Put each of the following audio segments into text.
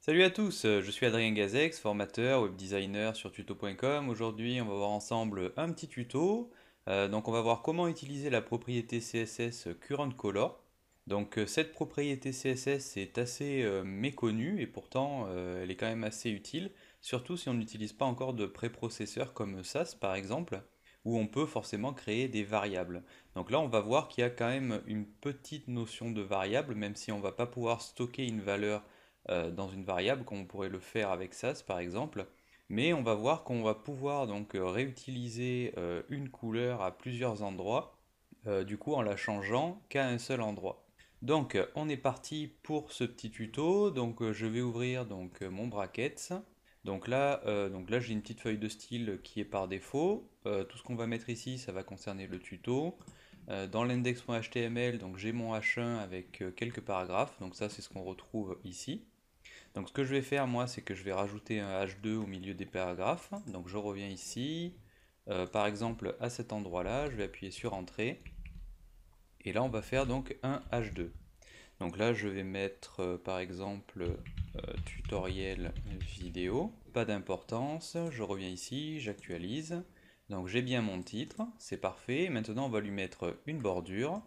Salut à tous, je suis Adrien Gazex, formateur, web designer sur tuto.com. Aujourd'hui, on va voir ensemble un petit tuto. Donc, on va voir comment utiliser la propriété CSS Current Color. Donc, cette propriété CSS est assez méconnue et pourtant elle est quand même assez utile, surtout si on n'utilise pas encore de préprocesseur comme SAS par exemple, où on peut forcément créer des variables. Donc là, on va voir qu'il y a quand même une petite notion de variable, même si on ne va pas pouvoir stocker une valeur dans une variable, comme on pourrait le faire avec SAS par exemple. Mais on va voir qu'on va pouvoir donc réutiliser une couleur à plusieurs endroits, du coup en la changeant qu'à un seul endroit. Donc on est parti pour ce petit tuto. Donc je vais ouvrir donc mon bracket. Donc là j'ai une petite feuille de style qui est par défaut. Tout ce qu'on va mettre ici, ça va concerner le tuto. Dans l'index.html, donc j'ai mon H1 avec quelques paragraphes. Donc ça c'est ce qu'on retrouve ici. Donc ce que je vais faire moi, c'est que je vais rajouter un H2 au milieu des paragraphes. Donc je reviens ici. Par exemple à cet endroit-là, je vais appuyer sur Entrée. Et là on va faire donc un H2. Donc là je vais mettre par exemple tutoriel vidéo. Pas d'importance. Je reviens ici, j'actualise. Donc j'ai bien mon titre, c'est parfait. Maintenant on va lui mettre une bordure.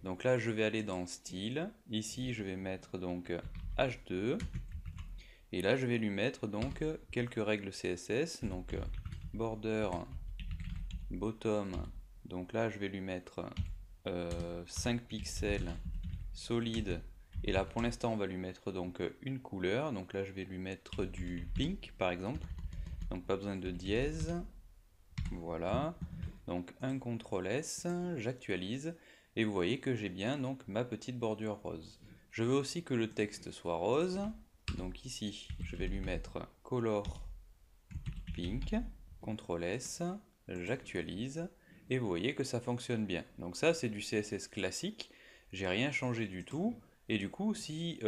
Donc là je vais aller dans style. Ici je vais mettre donc H2. Et là, je vais lui mettre donc quelques règles CSS. Donc border, bottom. Donc là, je vais lui mettre 5 pixels solide. Et là, pour l'instant, on va lui mettre donc une couleur. Donc là, je vais lui mettre du pink, par exemple. Donc pas besoin de dièse. Voilà. Donc un CTRL S, j'actualise. Et vous voyez que j'ai bien donc ma petite bordure rose. Je veux aussi que le texte soit rose. Donc ici, je vais lui mettre color pink, CTRL S, j'actualise, et vous voyez que ça fonctionne bien. Donc ça, c'est du CSS classique, j'ai rien changé du tout, et du coup, si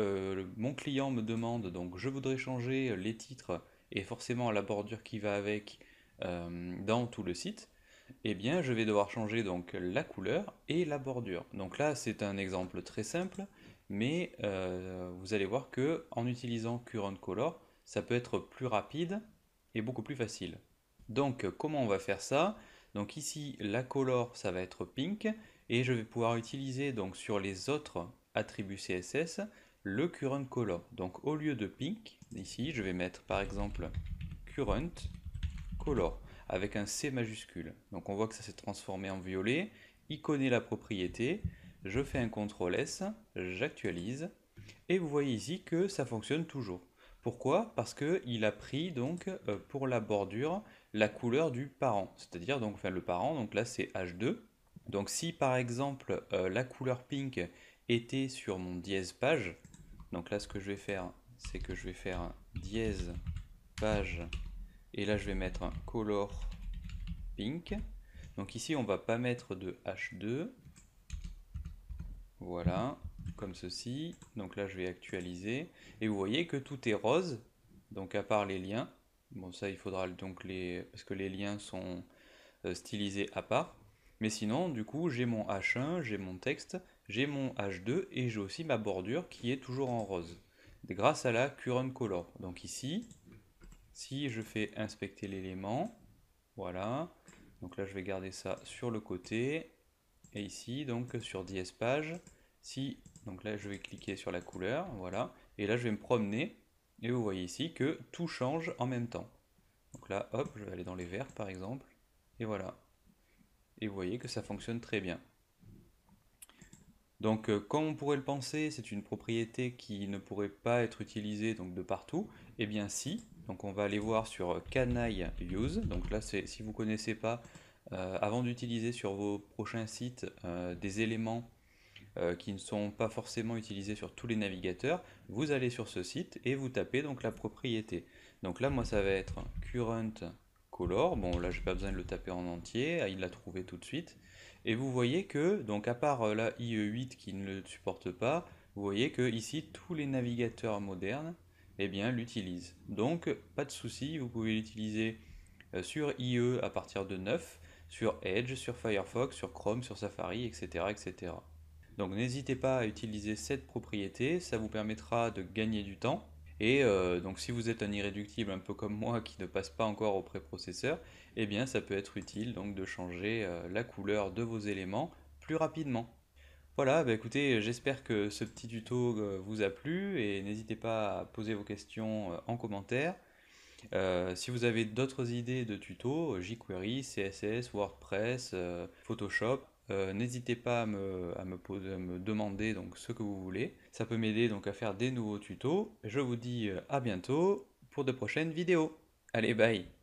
mon client me demande, donc je voudrais changer les titres, et forcément la bordure qui va avec dans tout le site, eh bien je vais devoir changer donc la couleur et la bordure. Donc là, c'est un exemple très simple, mais vous allez voir que en utilisant Current Color, ça peut être plus rapide et beaucoup plus facile. Donc comment on va faire ça? Donc ici la color ça va être pink et je vais pouvoir utiliser donc sur les autres attributs CSS le current color. Donc au lieu de pink, ici je vais mettre par exemple current color avec un C majuscule. Donc on voit que ça s'est transformé en violet, il connaît la propriété, je fais un CTRL S, j'actualise et vous voyez ici que ça fonctionne toujours. Pourquoi? Parce qu'il a pris donc pour la bordure la couleur du parent, c'est-à-dire donc enfin, le parent, donc là c'est H2. Donc si par exemple la couleur pink était sur mon dièse page, donc là ce que je vais faire, c'est que je vais faire un dièse page et là je vais mettre un color pink. Donc ici on va pas mettre de H2, voilà, comme ceci. Donc là, je vais actualiser. Et vous voyez que tout est rose, donc à part les liens. Bon, ça, il faudra donc les... parce que les liens sont stylisés à part. Mais sinon, du coup, j'ai mon H1, j'ai mon texte, j'ai mon H2 et j'ai aussi ma bordure qui est toujours en rose. Grâce à la Current Color. Donc ici, si je fais inspecter l'élément, voilà. Donc là, je vais garder ça sur le côté. Et ici, donc sur DS page, si, donc là je vais cliquer sur la couleur, voilà, et là je vais me promener, et vous voyez ici que tout change en même temps. Donc là, hop, je vais aller dans les verts par exemple, et voilà. Et vous voyez que ça fonctionne très bien. Donc, comme on pourrait le penser, c'est une propriété qui ne pourrait pas être utilisée donc, de partout. Eh bien si, donc on va aller voir sur Canaille Use. Donc là, si vous ne connaissez pas, avant d'utiliser sur vos prochains sites des éléments qui ne sont pas forcément utilisés sur tous les navigateurs, vous allez sur ce site et vous tapez donc la propriété. Donc là, moi, ça va être current color. Bon, là, j'ai pas besoin de le taper en entier, il l'a trouvé tout de suite. Et vous voyez que, donc à part la IE8 qui ne le supporte pas, vous voyez que ici, tous les navigateurs modernes, eh bien, l'utilisent. Donc, pas de souci, vous pouvez l'utiliser sur IE à partir de 9, sur Edge, sur Firefox, sur Chrome, sur Safari, etc. Donc n'hésitez pas à utiliser cette propriété, ça vous permettra de gagner du temps. Et donc si vous êtes un irréductible un peu comme moi qui ne passe pas encore au préprocesseur, eh bien ça peut être utile donc de changer la couleur de vos éléments plus rapidement. Voilà, bah écoutez, j'espère que ce petit tuto vous a plu et n'hésitez pas à poser vos questions en commentaire. Si vous avez d'autres idées de tutos, jQuery, CSS, WordPress, Photoshop, n'hésitez pas à me demander donc ce que vous voulez. Ça peut m'aider donc à faire des nouveaux tutos. Je vous dis à bientôt pour de prochaines vidéos. Allez, bye!